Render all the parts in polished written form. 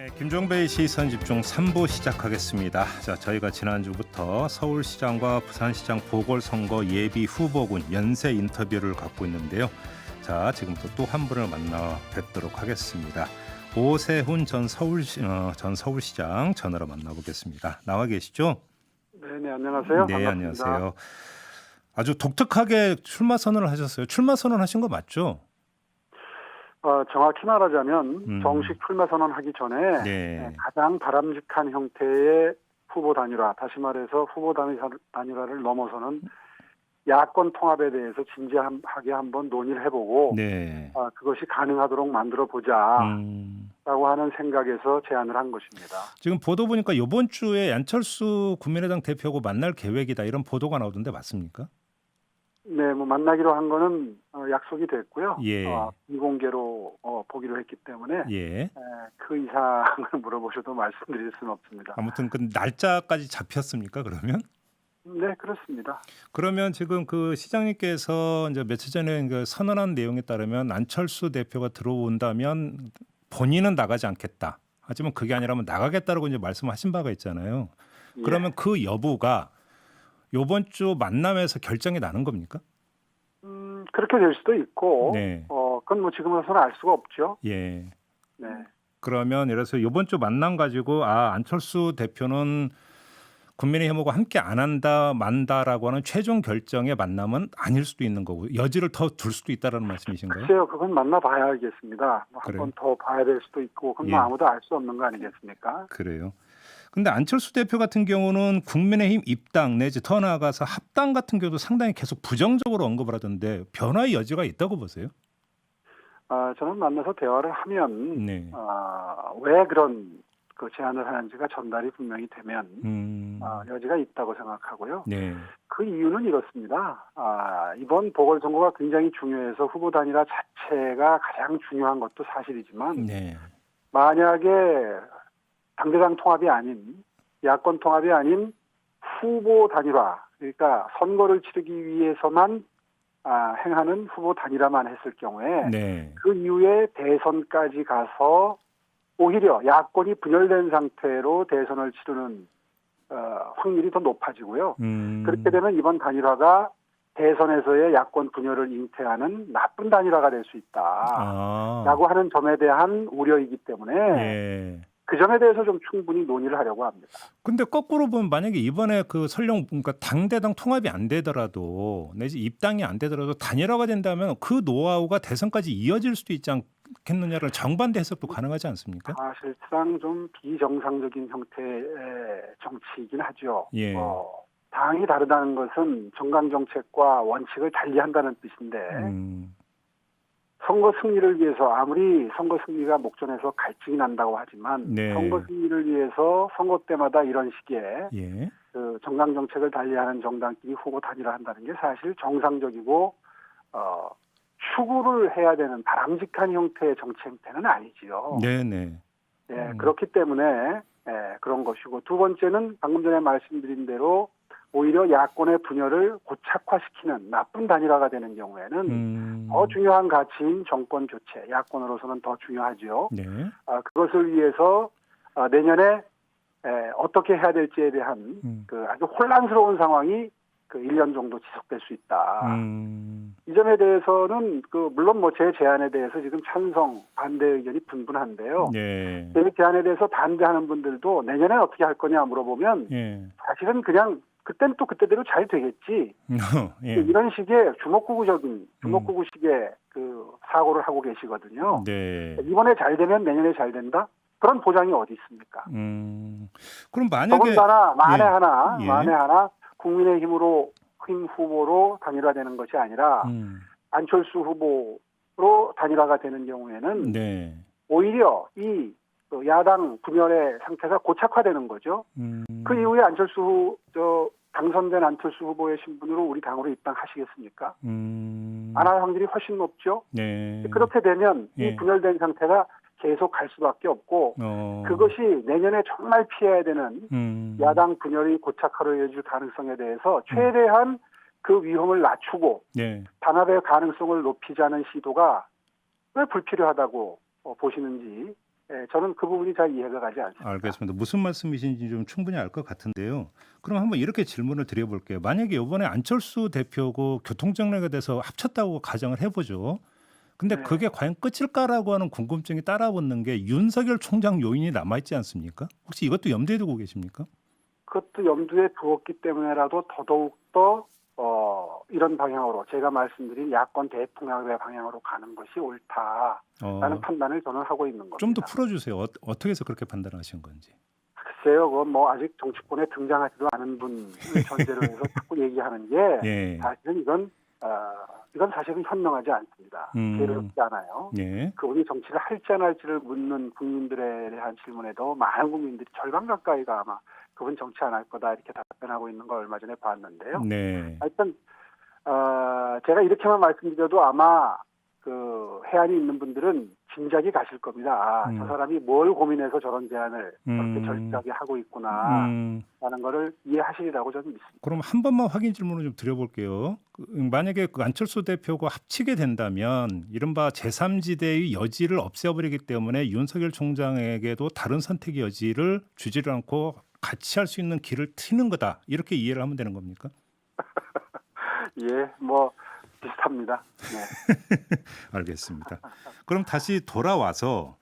네, 김종배의 시선집중 3부 시작하겠습니다. 자, 저희가 지난주부터 서울시장과 부산시장 보궐선거 예비 후보군 연쇄 인터뷰를 갖고 있는데요. 자, 지금부터 또 한 분을 만나 뵙도록 하겠습니다. 오세훈 전 서울시장 전화로 만나보겠습니다. 나와 계시죠? 네, 안녕하세요. 네, 반갑습니다. 안녕하세요. 아주 독특하게 출마 선언을 하셨어요. 출마 선언하신 거 맞죠? 정확히 말하자면 정식 출마 선언하기 전에 네. 가장 바람직한 형태의 후보 단일화, 다시 말해서 후보 단일화를 넘어서는 야권 통합에 대해서 진지하게 한번 논의를 해보고 네. 그것이 가능하도록 만들어보자라고 하는 생각에서 제안을 한 것입니다. 지금 보도 보니까 이번 주에 안철수 국민의당 대표하고 만날 계획이다 이런 보도가 나오던데 맞습니까? 네, 만나기로 한 거는 약속이 됐고요. 예. 비공개로 보기로 했기 때문에 예. 그 이상을 물어보셔도 말씀드릴 수는 없습니다. 아무튼 그 날짜까지 잡혔습니까? 그러면? 네, 그렇습니다. 그러면 지금 그 시장님께서 이제 며칠 전에 그 선언한 내용에 따르면 안철수 대표가 들어온다면 본인은 나가지 않겠다. 하지만 그게 아니라면 나가겠다라고 이제 말씀하신 바가 있잖아요. 그러면 그 여부가 이번 주 만남에서 결정이 나는 겁니까? 그렇게 될 수도 있고, 네. 그건 지금으로서는 알 수가 없죠. 예. 네. 그러면 예를 들어서 이번 주 만남 가지고 안철수 대표는 국민의힘하고 함께 안 한다 만다라고 하는 최종 결정의 만남은 아닐 수도 있는 거고 여지를 더 둘 수도 있다라는 말씀이신가요? 글쎄요, 그건 만나봐야 알겠습니다. 한 번 더 봐야 될 수도 있고, 그건 아무도 알 수 없는 거 아니겠습니까? 그래요. 근데 안철수 대표 같은 경우는 국민의힘 입당 내지 더 나아가서 합당 같은 경우도 상당히 계속 부정적으로 언급을 하던데 변화의 여지가 있다고 보세요? 저는 만나서 대화를 하면 네. 왜 그런 그 제안을 하는지가 전달이 분명히 되면 여지가 있다고 생각하고요. 네. 그 이유는 이렇습니다. 이번 보궐선거가 굉장히 중요해서 후보 단일화 자체가 가장 중요한 것도 사실이지만 네. 만약에 당대당 통합이 아닌 야권 통합이 아닌 후보 단일화, 그러니까 선거를 치르기 위해서만 행하는 후보 단일화만 했을 경우에 네. 그 이후에 대선까지 가서 오히려 야권이 분열된 상태로 대선을 치르는 확률이 더 높아지고요. 그렇게 되면 이번 단일화가 대선에서의 야권 분열을 잉태하는 나쁜 단일화가 될 수 있다라고 하는 점에 대한 우려이기 때문에 예. 그 점에 대해서 좀 충분히 논의를 하려고 합니다. 근데 거꾸로 보면 만약에 이번에 그 설령 그러니까 당대당 통합이 안 되더라도 내지 입당이 안 되더라도 단일화가 된다면 그 노하우가 대선까지 이어질 수도 있지 않겠느냐를 정반대 해석도 가능하지 않습니까? 사실상 좀 비정상적인 형태의 정치이긴 하죠. 예. 당이 다르다는 것은 정강 정책과 원칙을 달리한다는 뜻인데 선거 승리를 위해서 아무리 선거 승리가 목전에서 갈증이 난다고 하지만 네. 선거 승리를 위해서 선거 때마다 이런 식의 예. 그 정강 정책을 달리하는 정당끼리 후보 단일화한다는 게 사실 정상적이고 추구를 해야 되는 바람직한 형태의 정치 행태는 아니지요. 네네. 그렇기 때문에 그런 것이고 두 번째는 방금 전에 말씀드린 대로 오히려 야권의 분열을 고착화시키는 나쁜 단일화가 되는 경우에는 더 중요한 가치인 정권 교체, 야권으로서는 더 중요하죠. 네. 그것을 위해서 내년에 어떻게 해야 될지에 대한 그 아주 혼란스러운 상황이 그 1년 정도 지속될 수 있다. 이 점에 대해서는 물론 제 제안에 대해서 지금 찬성, 반대 의견이 분분한데요. 네. 제 제안에 대해서 반대하는 분들도 내년에 어떻게 할 거냐 물어보면 사실은 그냥 그때는 또 그때대로 잘 되겠지. 예. 이런 식의 주먹구구식의 그 사고를 하고 계시거든요. 네. 이번에 잘 되면 내년에 잘 된다? 그런 보장이 어디 있습니까? 그럼 만약에 더군다나 만에 예. 하나 국민의힘 후보로 단일화되는 것이 아니라 안철수 후보로 단일화가 되는 경우에는 네. 오히려 이 야당 분열의 상태가 고착화되는 거죠. 그 이후에 당선된 안철수 후보의 신분으로 우리 당으로 입당하시겠습니까? 안 할 확률이 훨씬 높죠. 네. 그렇게 되면 이 분열된 상태가 계속 갈 수밖에 없고 그것이 내년에 정말 피해야 되는 야당 분열이 고착화로 이어질 가능성에 대해서 최대한 그 위험을 낮추고 단합의 가능성을 높이자는 시도가 왜 불필요하다고 보시는지 저는 그 부분이 잘 이해가 가지 않습니다. 알겠습니다. 무슨 말씀이신지 좀 충분히 알 것 같은데요. 그럼 한번 이렇게 질문을 드려볼게요. 만약에 이번에 안철수 대표고 교통정책에 대해서 합쳤다고 가정을 해보죠. 근데 네. 그게 과연 끝일까라고 하는 궁금증이 따라붙는 게 윤석열 총장 요인이 남아있지 않습니까? 혹시 이것도 염두에 두고 계십니까? 그것도 염두에 두었기 때문에라도 더더욱더 이런 방향으로 제가 말씀드린 야권 대통합의 방향으로 가는 것이 옳다라는 판단을 저는 하고 있는 겁니다. 좀 더 풀어주세요. 어떻게 해서 그렇게 판단하신 건지. 글쎄요, 그건 뭐 아직 정치권에 등장하지도 않은 분을 전제로 해서 자꾸 얘기하는 게 예. 사실은 이건 사실은 현명하지 않습니다. 괴롭지 않아요. 예. 그분이 정치를 할지 안 할지를 묻는 국민들에 대한 질문에도 많은 국민들이 절반 가까이가 아마 그분 정치 안 할 거다 이렇게 답변하고 있는 걸 얼마 전에 봤는데요. 네. 하여튼 제가 이렇게만 말씀드려도 아마 그 해안이 있는 분들은 짐작이 가실 겁니다. 저 사람이 뭘 고민해서 저런 제안을 그렇게 절실하게 하고 있구나 라는 거를 이해하시리라고 저는 믿습니다. 그럼 한 번만 확인 질문을 좀 드려볼게요. 만약에 그 안철수 대표가 합치게 된다면 이른바 제3지대의 여지를 없애버리기 때문에 윤석열 총장에게도 다른 선택의 여지를 주지를 않고 같이 할 수 있는 길을 트는 거다. 이렇게 이해를 하면 되는 겁니까? 예, 뭐 비슷합니다. 네. 알겠습니다. 그럼 다시 돌아와서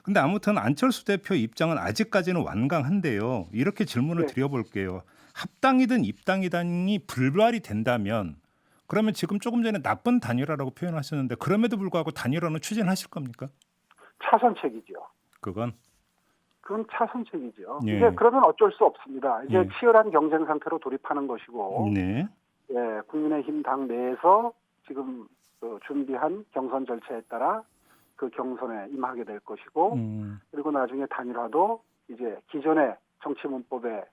근데 아무튼 안철수 대표 입장은 아직까지는 완강한데요. 이렇게 질문을 드려볼게요. 합당이든 입당이든이 불발이 된다면 그러면 지금 조금 전에 나쁜 단일화라고 표현하셨는데 그럼에도 불구하고 단일화는 추진하실 겁니까? 차선책이죠. 그건 차선책이죠. 예. 이제 그러면 어쩔 수 없습니다. 이제 예. 치열한 경쟁 상태로 돌입하는 것이고 네. 예, 국민의힘 당 내에서 지금 준비한 경선 절차에 따라 그 경선에 임하게 될 것이고 그리고 나중에 단일화도 이제 기존의 정치 문법에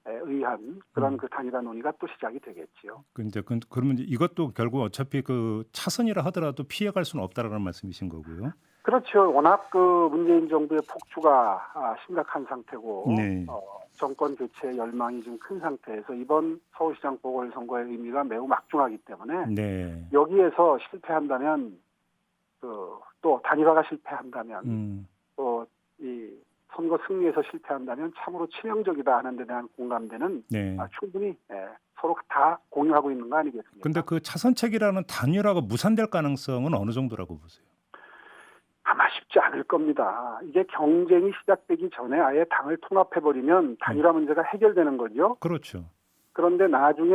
의한 그런 그 단일화 논의가 또 시작이 되겠지요. 그러면 이것도 결국 어차피 그 차선이라 하더라도 피해갈 수는 없다라는 말씀이신 거고요. 그렇죠. 워낙 그 문재인 정부의 폭주가 심각한 상태고 네. 정권 교체 열망이 좀 큰 상태에서 이번 서울시장 보궐선거의 의미가 매우 막중하기 때문에 네. 여기에서 실패한다면 또 단일화가 실패한다면 또 이 선거 승리에서 실패한다면 참으로 치명적이다 하는 데 대한 공감대는 네. 충분히 서로 다 공유하고 있는 거 아니겠습니까? 근데 그 차선책이라는 단일화가 무산될 가능성은 어느 정도라고 보세요? 아마 쉽지 않을 겁니다. 이게 경쟁이 시작되기 전에 아예 당을 통합해버리면 단일화 문제가 해결되는 거죠. 그렇죠. 그런데 나중에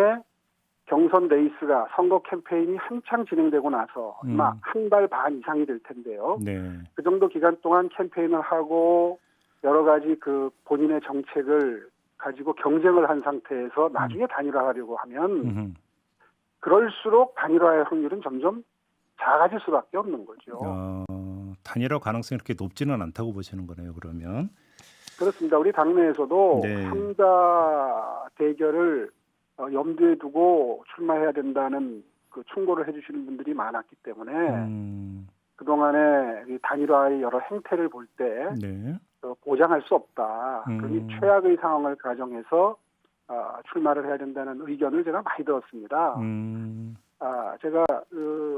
경선 레이스가 선거 캠페인이 한창 진행되고 나서 아마 한 달 반 이상이 될 텐데요. 네. 그 정도 기간 동안 캠페인을 하고 여러 가지 그 본인의 정책을 가지고 경쟁을 한 상태에서 나중에 단일화하려고 하면 그럴수록 단일화의 확률은 점점 작아질 수밖에 없는 거죠. 단일화 가능성이 그렇게 높지는 않다고 보시는 거네요. 그러면 그렇습니다. 우리 당내에서도 네. 3자 대결을 염두에 두고 출마해야 된다는 그 충고를 해주시는 분들이 많았기 때문에 그동안의 이 단일화의 여러 행태를 볼 때 네. 보장할 수 없다. 그러니 최악의 상황을 가정해서 출마를 해야 된다는 의견을 제가 많이 들었습니다. 제가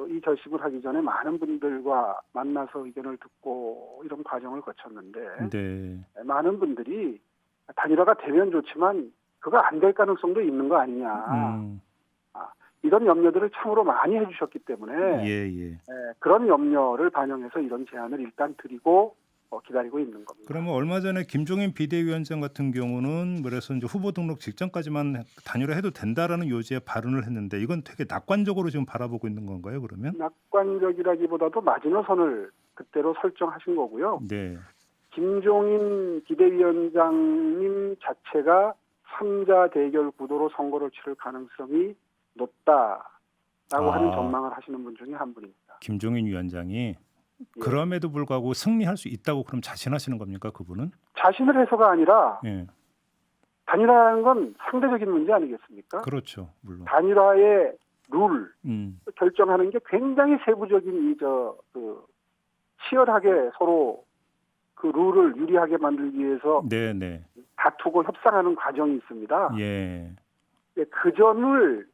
이 결심을 하기 전에 많은 분들과 만나서 의견을 듣고 이런 과정을 거쳤는데 네. 많은 분들이 단일화가 되면 좋지만 그거 안 될 가능성도 있는 거 아니냐. 이런 염려들을 참으로 많이 해주셨기 때문에 그런 염려를 반영해서 이런 제안을 일단 드리고 기다리고 있는 겁니다. 그러면 얼마 전에 김종인 비대위원장 같은 경우는 그래서 이제 후보 등록 직전까지만 단일화 해도 된다라는 요지의 발언을 했는데 이건 되게 낙관적으로 지금 바라보고 있는 건가요? 그러면? 낙관적이라기보다도 마지노선을 그때로 설정하신 거고요. 네. 김종인 비대위원장님 자체가 3자 대결 구도로 선거를 치를 가능성이 높다라고 하는 전망을 하시는 분 중에 한 분입니다. 김종인 위원장이 그럼에도 불구하고 승리할 수 있다고 그럼 자신하시는 겁니까? 그분은? 자신을 해서가 아니라 예. 단일화라는 건 상대적인 문제 아니겠습니까? 그렇죠. 물론. 단일화의 룰 결정하는 게 굉장히 세부적인 치열하게 서로 그 룰을 유리하게 만들기 위해서 네네. 다투고 협상하는 과정이 있습니다. 예. 그 점을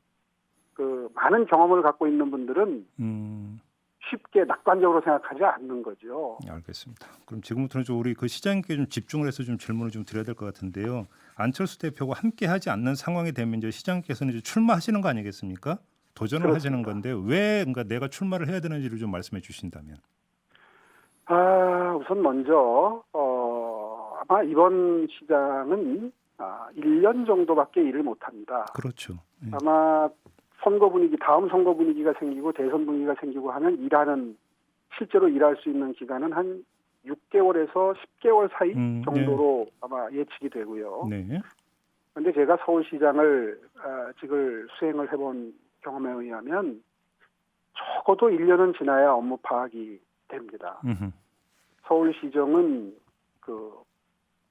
많은 경험을 갖고 있는 분들은 쉽게 낙관적으로 생각하지 않는 거죠. 알겠습니다. 그럼 지금부터는 좀 우리 그 시장님께 좀 집중을 해서 좀 질문을 좀 드려야 될 것 같은데요. 안철수 대표가 함께하지 않는 상황이 되면 이제 시장님께서는 이제 출마하시는 거 아니겠습니까? 도전을 하시는 그렇습니다. 건데 왜 그러니까 내가 출마를 해야 되는지를 좀 말씀해 주신다면. 우선 먼저 아마 이번 시장은 1년 정도밖에 일을 못합니다. 그렇죠. 예. 아마 선거 분위기, 다음 선거 분위기가 생기고 대선 분위기가 생기고 하면 실제로 일할 수 있는 기간은 한 6개월에서 10개월 사이 정도로 아마 예측이 되고요. 네. 그런데 제가 서울시장을 직을 수행을 해본 경험에 의하면 적어도 1년은 지나야 업무 파악이 됩니다. 서울시정은 그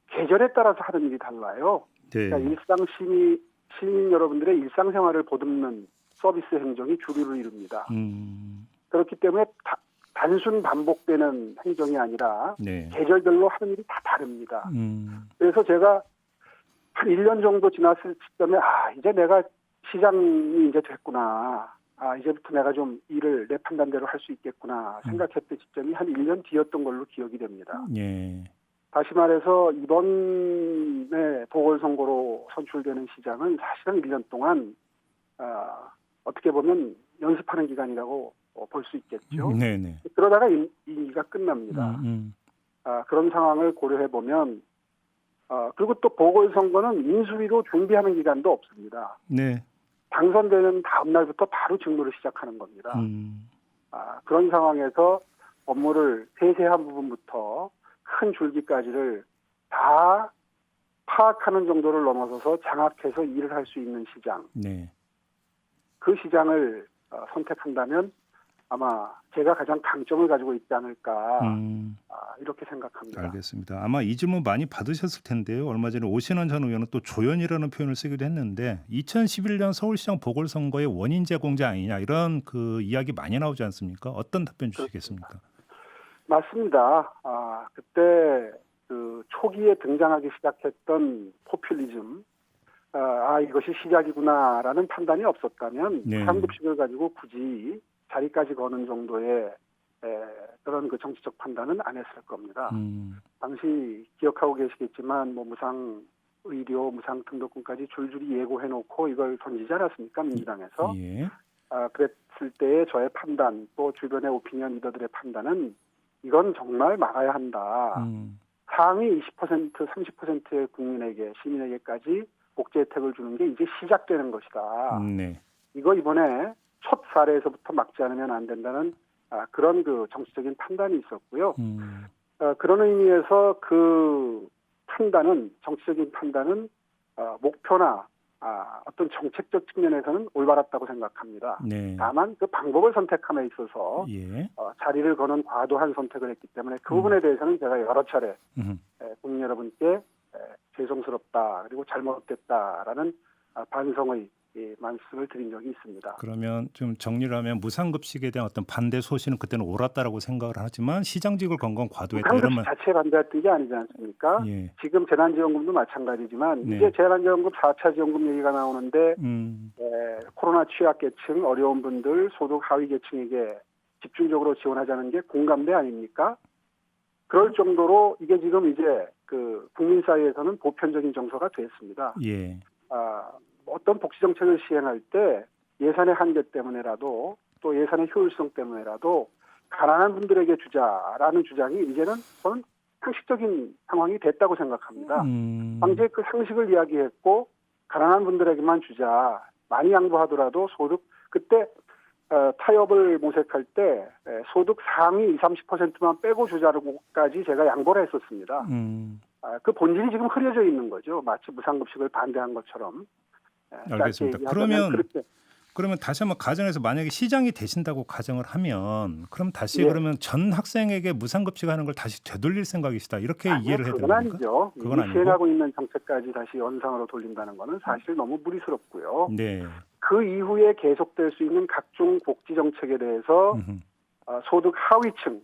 계절에 따라서 하는 일이 달라요. 네. 그러니까 시민 여러분들의 일상생활을 보듬는 서비스 행정이 주류를 이룹니다. 그렇기 때문에 단순 반복되는 행정이 아니라 네. 계절별로 하는 일이 다 다릅니다. 그래서 제가 한 1년 정도 지났을 시점에 이제 내가 시장이 이제 됐구나. 이제부터 내가 좀 일을 내 판단대로 할 수 있겠구나 생각했던 시점이 한 1년 뒤였던 걸로 기억이 됩니다. 예. 다시 말해서 이번에 보궐선거로 선출되는 시장은 사실은 1년 동안 어떻게 보면 연습하는 기간이라고 볼 수 있겠죠. 네네. 그러다가 임기가 끝납니다. 그런 상황을 고려해 보면 그리고 또 보궐선거는 인수위로 준비하는 기간도 없습니다. 네. 당선되는 다음 날부터 바로 직무를 시작하는 겁니다. 그런 상황에서 업무를 세세한 부분부터 큰 줄기까지를 다 파악하는 정도를 넘어서서 장악해서 일을 할 수 있는 시장. 네. 그 시장을 선택한다면 아마 제가 가장 강점을 가지고 있지 않을까 이렇게 생각합니다. 알겠습니다. 아마 이 질문 많이 받으셨을 텐데요. 얼마 전에 오신환 전 의원은 또 조연이라는 표현을 쓰기도 했는데 2011년 서울시장 보궐선거의 원인 제공자 아니냐 이런 그 이야기 많이 나오지 않습니까? 어떤 답변 주시겠습니까? 맞습니다. 그때 그 초기에 등장하기 시작했던 포퓰리즘, 이것이 시작이구나라는 판단이 없었다면 상급식을 가지고 굳이 자리까지 거는 정도의 그런 그 정치적 판단은 안 했을 겁니다. 당시 기억하고 계시겠지만 무상 의료, 무상 등록금까지 줄줄이 예고해놓고 이걸 던지지 않았습니까? 민주당에서. 예. 그랬을 때의 저의 판단, 또 주변의 오피니언 리더들의 판단은 이건 정말 막아야 한다. 상위 20%, 30%의 국민에게, 시민에게까지 복지 혜택을 주는 게 이제 시작되는 것이다. 네. 이거 이번에 첫 사례에서부터 막지 않으면 안 된다는 그런 그 정치적인 판단이 있었고요. 그런 의미에서 그 판단은, 정치적인 판단은 목표나 어떤 정책적 측면에서는 올바랐다고 생각합니다. 네. 다만 그 방법을 선택함에 있어서 자리를 거는 과도한 선택을 했기 때문에 그 부분에 대해서는 제가 여러 차례 국민 여러분께 죄송스럽다 그리고 잘못됐다라는 반성의 말씀을 드린 적이 있습니다. 그러면 좀 정리를 하면 무상급식에 대한 어떤 반대 소신은 그때는 옳았다라고 생각을 하지만 시장직을 건 건 과도했다. 무상급식 자체에 반대했던 게 아니지 않습니까? 예. 지금 재난지원금도 마찬가지지만 네. 이제 재난지원금 4차 지원금 얘기가 나오는데 코로나 취약계층, 어려운 분들, 소득 하위 계층에게 집중적으로 지원하자는 게 공감대 아닙니까? 그럴 정도로 이게 지금 이제 그 국민 사이에서는 보편적인 정서가 됐습니다. 예. 어떤 복지 정책을 시행할 때 예산의 한계 때문에라도 또 예산의 효율성 때문에라도 가난한 분들에게 주자라는 주장이 이제는 저는 상식적인 상황이 됐다고 생각합니다. 당시에 그 상식을 이야기했고 가난한 분들에게만 주자. 많이 양보하더라도 소득 그때 타협을 모색할 때 소득 상위 20, 30%만 빼고 주자고까지 제가 양보를 했었습니다. 그 본질이 지금 흐려져 있는 거죠. 마치 무상급식을 반대한 것처럼. 알겠습니다. 그러면 다시 한번 가정에서 만약에 시장이 되신다고 가정을 하면 그럼 다시 그러면 전 학생에게 무상급식하는 걸 다시 되돌릴 생각이시다 이렇게 이해를 해야 됩니까? 그건 아니죠. 그건 아니고 시행하고 있는 정책까지 다시 연상으로 돌린다는 것은 사실 너무 무리스럽고요. 네. 그 이후에 계속될 수 있는 각종 복지 정책에 대해서 소득 하위층,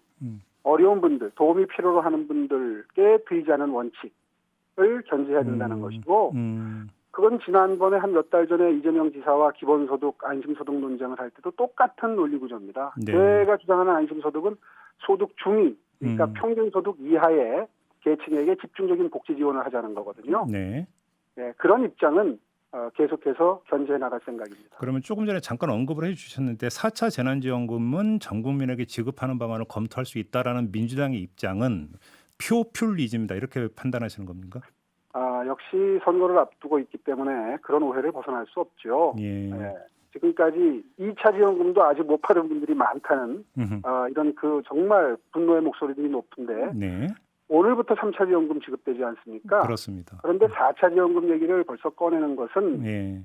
어려운 분들, 도움이 필요로 하는 분들께 드리지 않은 원칙을 견지해야 된다는 것이고 그건 지난번에 한 몇 달 전에 이재명 지사와 기본소득, 안심소득 논쟁을 할 때도 똑같은 논리 구조입니다. 네. 제가 주장하는 안심소득은 소득 중위, 그러니까 평균 소득 이하의 계층에게 집중적인 복지 지원을 하자는 거거든요. 네. 네, 그런 입장은 계속해서 견제해 나갈 생각입니다. 그러면 조금 전에 잠깐 언급을 해주셨는데 4차 재난지원금은 전 국민에게 지급하는 방안을 검토할 수 있다라는 민주당의 입장은 표퓰리즘이다 이렇게 판단하시는 겁니까? 역시 선거를 앞두고 있기 때문에 그런 오해를 벗어날 수 없죠. 예. 네, 지금까지 2차 지원금도 아직 못 받은 분들이 많다는 이런 그 정말 분노의 목소리들이 높은데 네. 오늘부터 3차 지원금 지급되지 않습니까? 그렇습니다. 그런데 4차 지원금 얘기를 벌써 꺼내는 것은 예.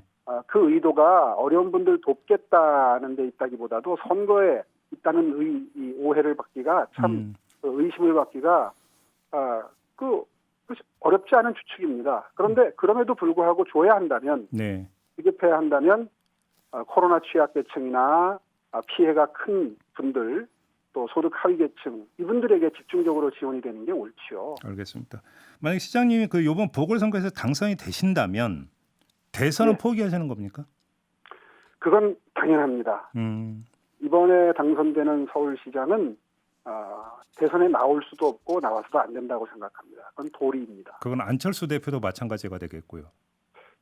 그 의도가 어려운 분들 돕겠다는 데 있다기보다도 선거에 있다는 이 오해를 받기가 참 의심을 받기가 어렵지 않은 추측입니다. 그런데 그럼에도 불구하고 줘야 한다면, 네. 지급해야 한다면 코로나 취약계층이나 피해가 큰 분들 또 소득 하위 계층 이분들에게 집중적으로 지원이 되는 게 옳지요. 알겠습니다. 만약 시장님이 그 이번 보궐선거에서 당선이 되신다면 대선은 네. 포기하시는 겁니까? 그건 당연합니다. 이번에 당선되는 서울시장은 대선에 나올 수도 없고 나와서도 안 된다고 생각합니다. 그건 도리입니다. 그건 안철수 대표도 마찬가지가 되겠고요.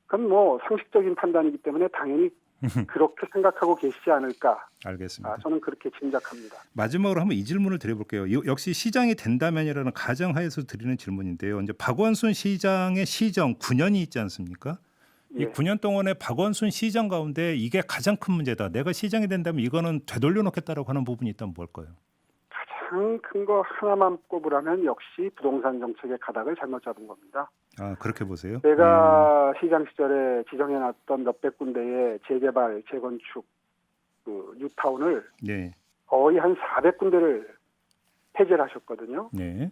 그건 뭐 상식적인 판단이기 때문에 당연히 그렇게 생각하고 계시지 않을까. 알겠습니다. 저는 그렇게 짐작합니다. 마지막으로 한번 이 질문을 드려볼게요. 역시 시장이 된다면이라는 가정하에서 드리는 질문인데요. 이제 박원순 시장의 시정 9년이 있지 않습니까? 이 예. 9년 동안의 박원순 시장 가운데 이게 가장 큰 문제다. 내가 시장이 된다면 이거는 되돌려 놓겠다라고 하는 부분이 있다면 뭘까요? 가장 큰 거 하나만 꼽으라면 역시 부동산 정책의 가닥을 잘못 잡은 겁니다. 그렇게 보세요? 제가 시장 시절에 지정해놨던 몇백 군데의 재개발, 재건축, 뉴타운을 네. 거의 한 400군데를 폐지를 하셨거든요. 네.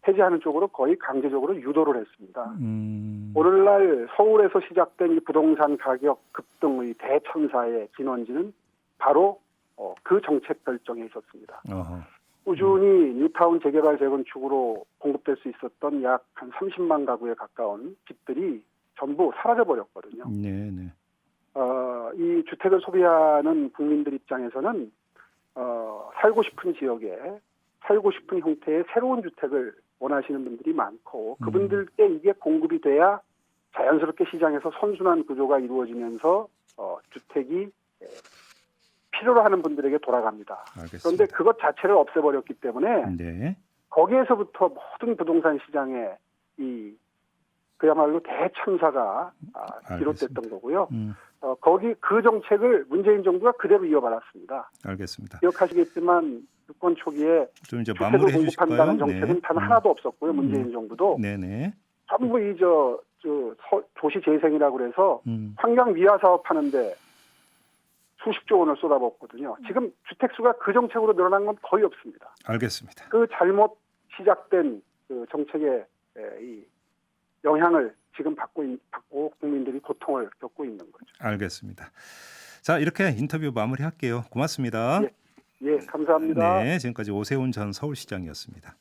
폐지하는 쪽으로 거의 강제적으로 유도를 했습니다. 오늘날 서울에서 시작된 이 부동산 가격 급등의 대천사의 진원지는 바로 그 정책 결정에 있었습니다. 어허. 꾸준히 뉴타운 재개발 재건축으로 공급될 수 있었던 약 한 30만 가구에 가까운 집들이 전부 사라져버렸거든요. 네. 이 주택을 소비하는 국민들 입장에서는 살고 싶은 지역에 살고 싶은 형태의 새로운 주택을 원하시는 분들이 많고 그분들께 이게 공급이 돼야 자연스럽게 시장에서 선순환 구조가 이루어지면서 주택이 필요로 하는 분들에게 돌아갑니다. 알겠습니다. 그런데 그것 자체를 없애버렸기 때문에 네. 거기에서부터 모든 부동산 시장에 그야말로 대참사가 비롯됐던 거고요. 그 정책을 문재인 정부가 그대로 이어받았습니다. 알겠습니다. 기억하시겠지만 유권 초기에 좀 이제 주택을 마무리해 공급한다는 주실까요? 정책은 네. 단 하나도 없었고요. 문재인 정부도 네네. 전부 도시 재생이라고 그래서 환경 미화 사업 하는데 수십조 원을 쏟아붓거든요. 지금 주택수가 그 정책으로 늘어난 건 거의 없습니다. 알겠습니다. 그 잘못 시작된 그 정책의 이 영향을 지금 받고 국민들이 고통을 겪고 있는 거죠. 알겠습니다. 자, 이렇게 인터뷰 마무리할게요. 고맙습니다. 예, 감사합니다. 네, 지금까지 오세훈 전 서울시장이었습니다.